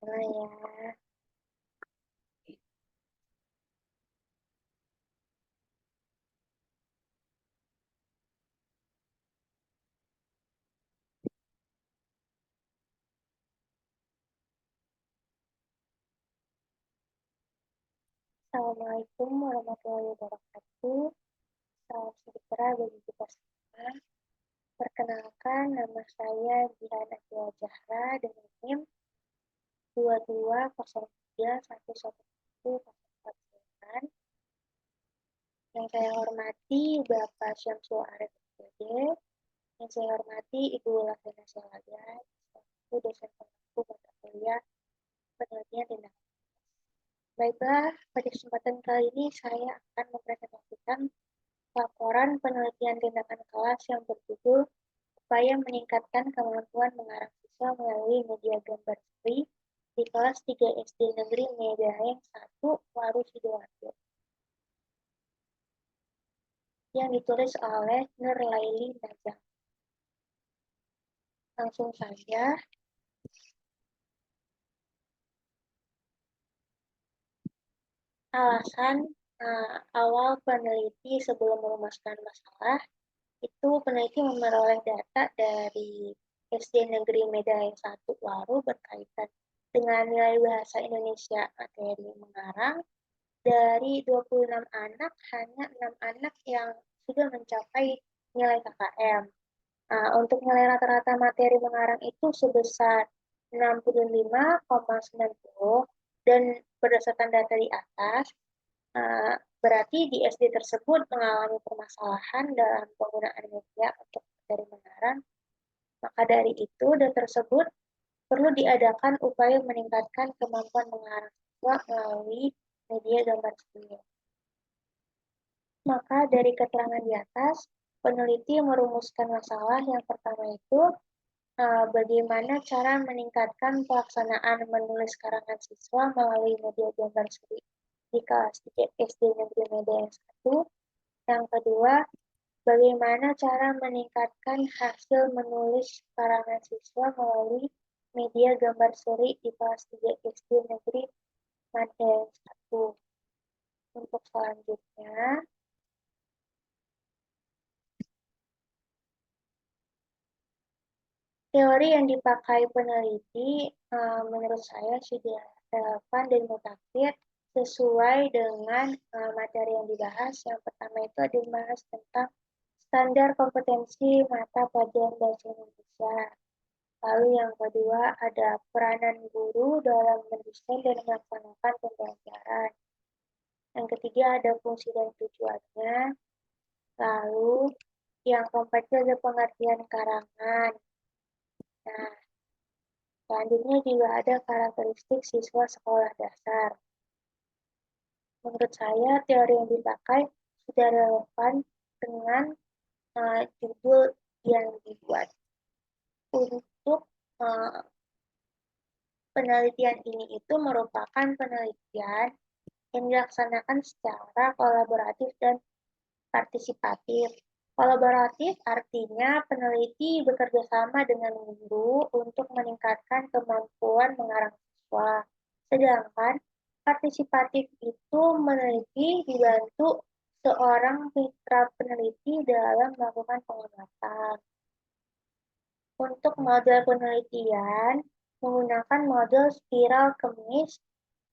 Nah ya. Assalamualaikum warahmatullahi wabarakatuh. Salam sejahtera bagi kita semua. Perkenalkan, nama saya Jihan Adia Zahra dengan NIM 2203111149. Yang saya hormati Bapak Syamsul Arif SPD, yang saya hormati Ibu Laksana Selaya, selaku dosen pengampu mata kuliah penelitian tindakan. Baiklah, pada kesempatan kali ini saya akan mempresentasikan laporan penelitian tindakan kelas yang berjudul Upaya Meningkatkan Kemampuan Mengarang Siswa Melalui Media Gambar Seri di kelas 3 SD Negeri Medaheng 1 Waru Sidoarjo, yang ditulis oleh Nur Laili Nazam. Langsung saja. Alasan awal peneliti sebelum merumuskan masalah, itu peneliti memperoleh data dari SD Negeri Medaheng 1 Waru berkaitan dengan nilai bahasa Indonesia materi mengarang. Dari 26 anak, hanya 6 anak yang sudah mencapai nilai KKM. Untuk nilai rata-rata materi mengarang itu sebesar 65,90, dan berdasarkan data di atas, berarti di SD tersebut mengalami permasalahan dalam penggunaan media untuk materi mengarang. Maka dari itu, data tersebut perlu diadakan upaya meningkatkan kemampuan mengarang siswa melalui media gambar seni. Maka dari keterangan di atas, peneliti merumuskan masalah yang pertama itu, bagaimana cara meningkatkan pelaksanaan menulis karangan siswa melalui media gambar seni di kelas SD Negeri Medan 1. Yang kedua, bagaimana cara meningkatkan hasil menulis karangan siswa melalui media gambar seri di kelas 3 SD Negeri Medan 1. Untuk selanjutnya, teori yang dipakai peneliti menurut saya sudah relevan dan mutakhir sesuai dengan materi yang dibahas. Yang pertama itu ada dibahas tentang standar kompetensi mata pelajaran bahasa Indonesia. Lalu yang kedua ada peranan guru dalam mendesain dan melaksanakan pembelajaran. Yang ketiga ada fungsi dan tujuannya. Lalu yang keempat ada pengertian karangan. Nah, selanjutnya juga ada karakteristik siswa sekolah dasar. Menurut saya, teori yang dipakai sudah relevan dengan judul yang dibuat. Untuk penelitian ini itu merupakan penelitian yang dilaksanakan secara kolaboratif dan partisipatif. Kolaboratif artinya peneliti bekerja sama dengan guru untuk meningkatkan kemampuan mengarang siswa. Sedangkan partisipatif itu meneliti dibantu seorang mitra peneliti dalam melakukan pengamatan. Untuk model penelitian menggunakan model spiral kemis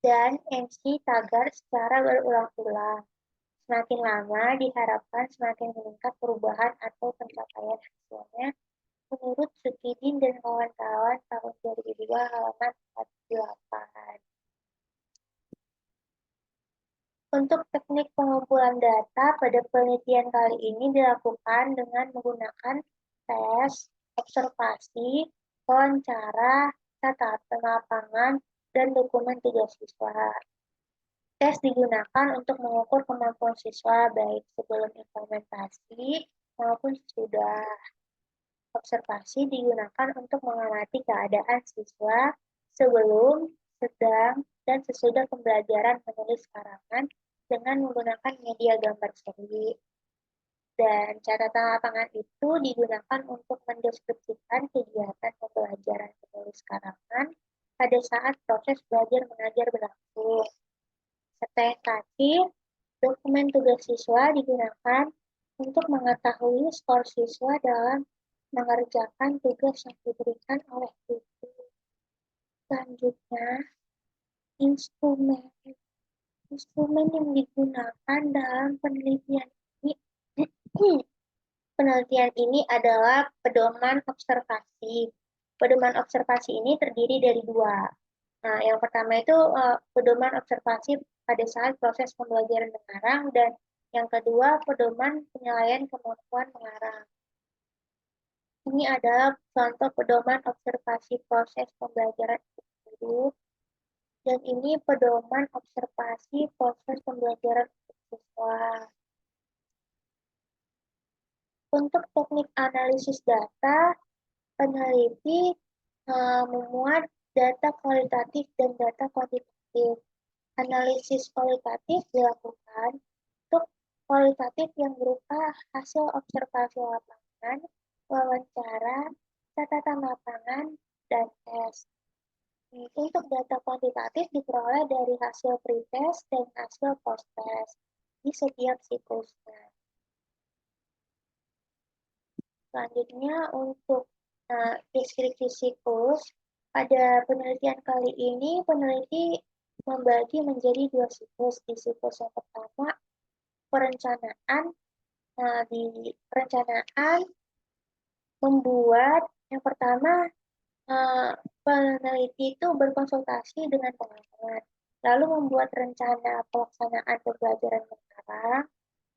dan MC tagar secara berulang-ulang. Semakin lama diharapkan semakin meningkat perubahan atau pencapaian hasilnya, menurut Sukidin dan kawan-kawan tahun 2002 halaman 48. Untuk teknik pengumpulan data pada penelitian kali ini dilakukan dengan menggunakan tes, observasi, wawancara, catatan lapangan, dan dokumen tugas siswa. Tes digunakan untuk mengukur kemampuan siswa baik sebelum implementasi maupun sesudah. Observasi digunakan untuk mengamati keadaan siswa sebelum, sedang, dan sesudah pembelajaran menulis karangan dengan menggunakan media gambar seri. Dan catatan lapangan itu digunakan untuk mendeskripsikan kegiatan pembelajaran menulis karangan pada saat proses belajar mengajar berlangsung. Serta yang terakhir, dokumen tugas siswa digunakan untuk mengetahui skor siswa dalam mengerjakan tugas yang diberikan oleh guru. Selanjutnya, instrumen. Instrumen yang digunakan dalam penelitian ini penelitian ini adalah pedoman observasi. Pedoman observasi ini terdiri dari dua. Nah, yang pertama itu pedoman observasi pada saat proses pembelajaran mengarang, dan yang kedua pedoman penilaian kemampuan mengarang. Ini adalah contoh pedoman observasi proses pembelajaran guru, dan ini pedoman observasi proses pembelajaran siswa. Untuk teknik analisis data, peneliti memuat data kualitatif dan data kuantitatif. Analisis kualitatif dilakukan untuk kualitatif yang berupa hasil observasi lapangan, wawancara, catatan lapangan, dan tes. Untuk data kuantitatif diperoleh dari hasil pretest dan hasil post-test di setiap siklusnya. Selanjutnya untuk deskripsi siklus, pada penelitian kali ini peneliti membagi menjadi dua siklus. Di siklus yang pertama, perencanaan. Di perencanaan membuat yang pertama, peneliti itu berkonsultasi dengan pengamat, lalu membuat rencana pelaksanaan pembelajaran mengarang,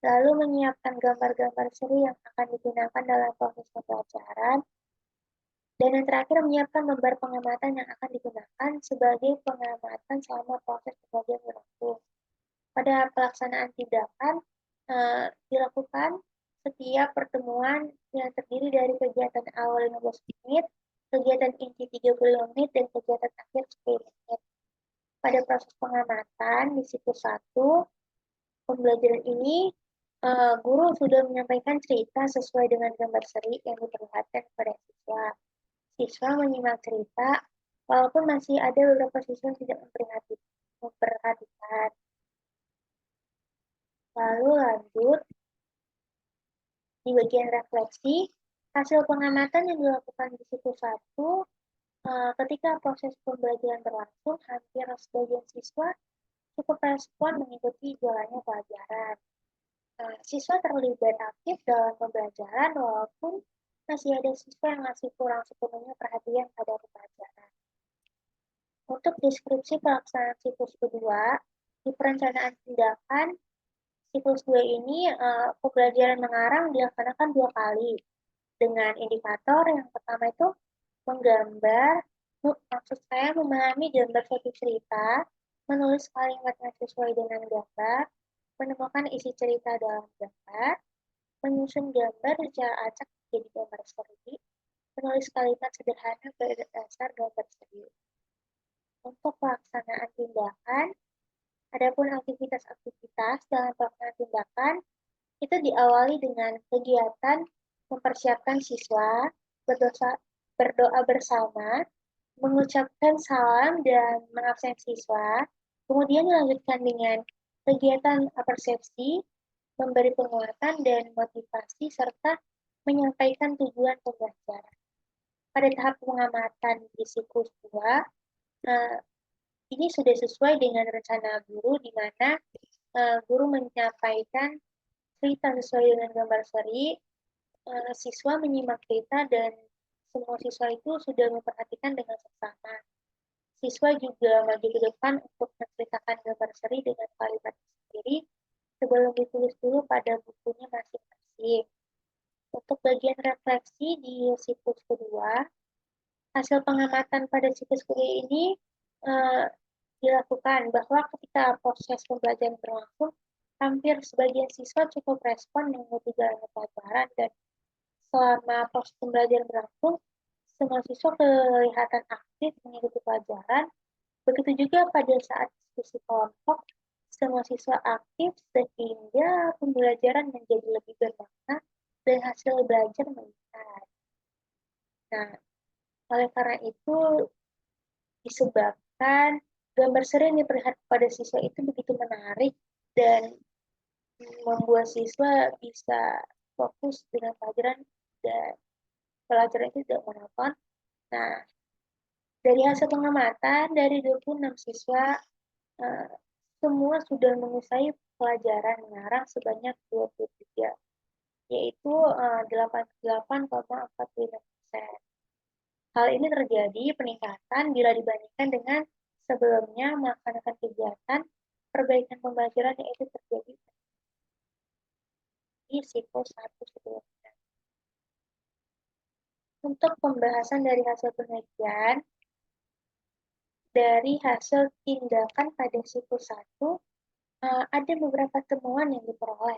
lalu menyiapkan gambar-gambar seri yang akan digunakan dalam proses pembelajaran, dan yang terakhir menyiapkan lembar pengamatan yang akan digunakan sebagai pengamatan selama proses pembelajaran berlangsung. Pada pelaksanaan tindakan dilakukan setiap pertemuan yang terdiri dari kegiatan awal 15 menit, kegiatan inti 35 menit, dan kegiatan akhir 10 menit. Pada proses pengamatan di siklus 1, pembelajaran ini guru sudah menyampaikan cerita sesuai dengan gambar seri yang diperlihatkan kepada siswa. Siswa menyimak cerita, walaupun masih ada beberapa siswa yang tidak memperhatikan. Lalu lanjut, di bagian refleksi, hasil pengamatan yang dilakukan di siklus 1, ketika proses pembelajaran berlangsung, hampir sebagian siswa cukup respon mengikuti jalannya pelajaran. Siswa terlibat aktif dalam pembelajaran, walaupun masih ada siswa yang masih kurang sepenuhnya perhatian pada pelajaran. Untuk deskripsi pelaksanaan siklus kedua, di perencanaan tindakan, siklus 2 ini pembelajaran mengarang dilaksanakan 2 kali dengan indikator. Yang pertama itu menggambar, maksud saya memahami gambar suatu cerita, menulis kalimat yang sesuai dengan gambar, menemukan isi cerita dalam gambar, menyusun gambar secara acak menjadi gambar seri, menulis kalimat sederhana berdasar gambar seri. Untuk pelaksanaan tindakan, adapun aktivitas-aktivitas dalam pelaksanaan tindakan itu diawali dengan kegiatan mempersiapkan siswa, berdoa bersama, mengucapkan salam dan mengabsen siswa, kemudian dilanjutkan dengan kegiatan persepsi, memberi penguatan dan motivasi, serta menyampaikan tujuan pembelajaran. Pada tahap pengamatan di siklus 2, ini sudah sesuai dengan rencana guru, di mana guru menyampaikan cerita sesuai dengan gambar seri, siswa menyimak cerita, dan semua siswa itu sudah memperhatikan dengan seksama. Siswa juga maju ke depan untuk menceritakan gambar seri dengan kalimat sendiri sebelum ditulis dulu pada bukunya masing-masing. Untuk bagian refleksi di siklus kedua, hasil pengamatan pada siklus kedua ini dilakukan bahwa ketika proses pembelajaran berlangsung, hampir sebagian siswa cukup respon mengikuti jalannya pelajaran, dan selama proses pembelajaran berlangsung, semua siswa kelihatan aktif mengikuti pelajaran. Begitu juga pada saat diskusi kelompok, semua siswa aktif sehingga pembelajaran menjadi lebih bermakna dan hasil belajar meningkat. Nah, oleh karena itu, disebabkan gambar sering diperlihatkan pada siswa itu begitu menarik dan membuat siswa bisa fokus dengan pelajaran dan pelajaran itu tidak monoton. Nah, dari hasil pengamatan dari 26 siswa, eh, semua sudah menguasai pelajaran mengarang sebanyak 23, yaitu 88,45%. Hal ini terjadi peningkatan bila dibandingkan dengan sebelumnya melaksanakan kegiatan perbaikan pembelajaran yaitu terjadi di siklus 1 sebelumnya. Untuk pembahasan dari hasil penelitian, dari hasil tindakan pada siklus 1, ada beberapa temuan yang diperoleh.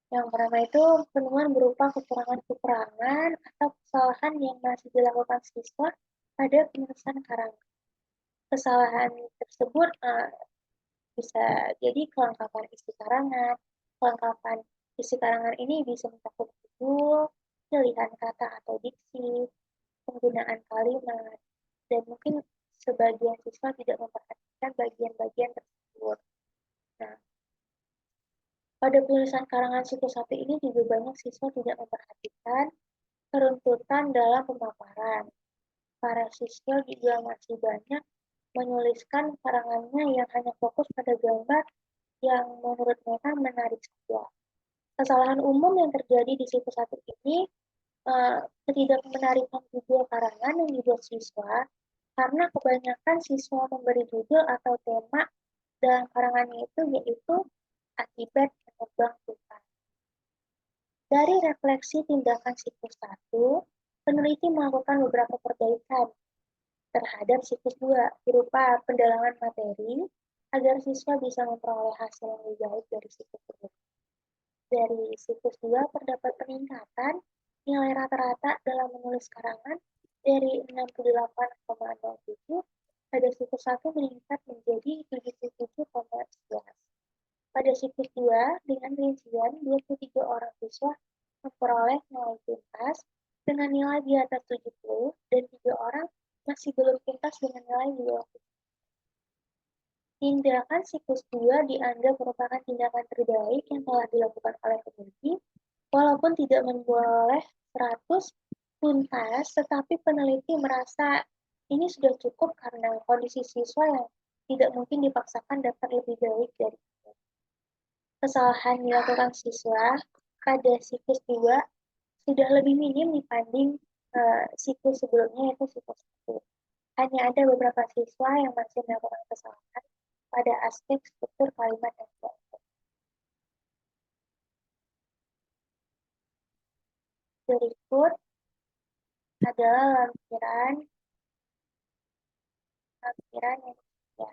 Yang pertama itu penemuan berupa kekurangan-kekurangan atau kesalahan yang masih dilakukan siswa pada penulisan karangan. Kesalahan tersebut bisa jadi kelengkapan isi karangan. Kelengkapan isi karangan ini bisa mencakup judul, pilihan kata atau diksi, penggunaan kalimat, dan mungkin sebagian siswa tidak memperhatikan bagian-bagian tersebut. Nah, pada penulisan karangan siklus 1 ini juga banyak siswa tidak memperhatikan keruntutan dalam pemaparan. Para siswa juga masih banyak menuliskan karangannya yang hanya fokus pada gambar yang menurut mereka menarik saja. Kesalahan umum yang terjadi di siklus 1 ini ketidakmenarikan judul karangan yang dibuat siswa karena kebanyakan siswa memberi judul atau tema dalam karangannya itu yaitu akibat penerbang tupai. Dari refleksi tindakan siklus 1, peneliti melakukan beberapa perbaikan terhadap siklus 2 berupa pendalaman materi agar siswa bisa memperoleh hasil yang lebih baik dari siklus 1. Dari siklus 2 terdapat peningkatan nilai rata-rata dalam menulis karangan dari 68,07 pada siklus 1 meningkat menjadi 77,11. Pada siklus 2, dengan rincian 23 orang siswa memperoleh nilai tuntas dengan nilai di atas 70 dan 3 orang masih belum tuntas dengan nilai di bawah 70. Tindakan siklus 2 dianggap merupakan tindakan terbaik yang telah dilakukan oleh peneliti, walaupun tidak memperoleh 100 tuntas, tetapi peneliti merasa ini sudah cukup karena kondisi siswa yang tidak mungkin dipaksakan dapat lebih baik dari itu. Kesalahan dilakukan siswa pada siklus 2 sudah lebih minim dibanding siklus sebelumnya yaitu siklus 1. Hanya ada beberapa siswa yang masih melakukan kesalahan pada aspek struktur kalimat dan kelompok. Berikut adalah lampiran yang ketiga.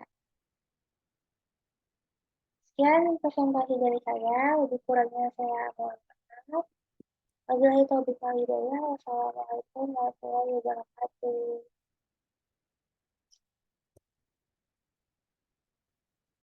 Sekian presentasi dari saya, lebih kurangnya saya mohon maaf. Wabillahi taufiq wal hidayah. Wassalamualaikum warahmatullahi wabarakatuh.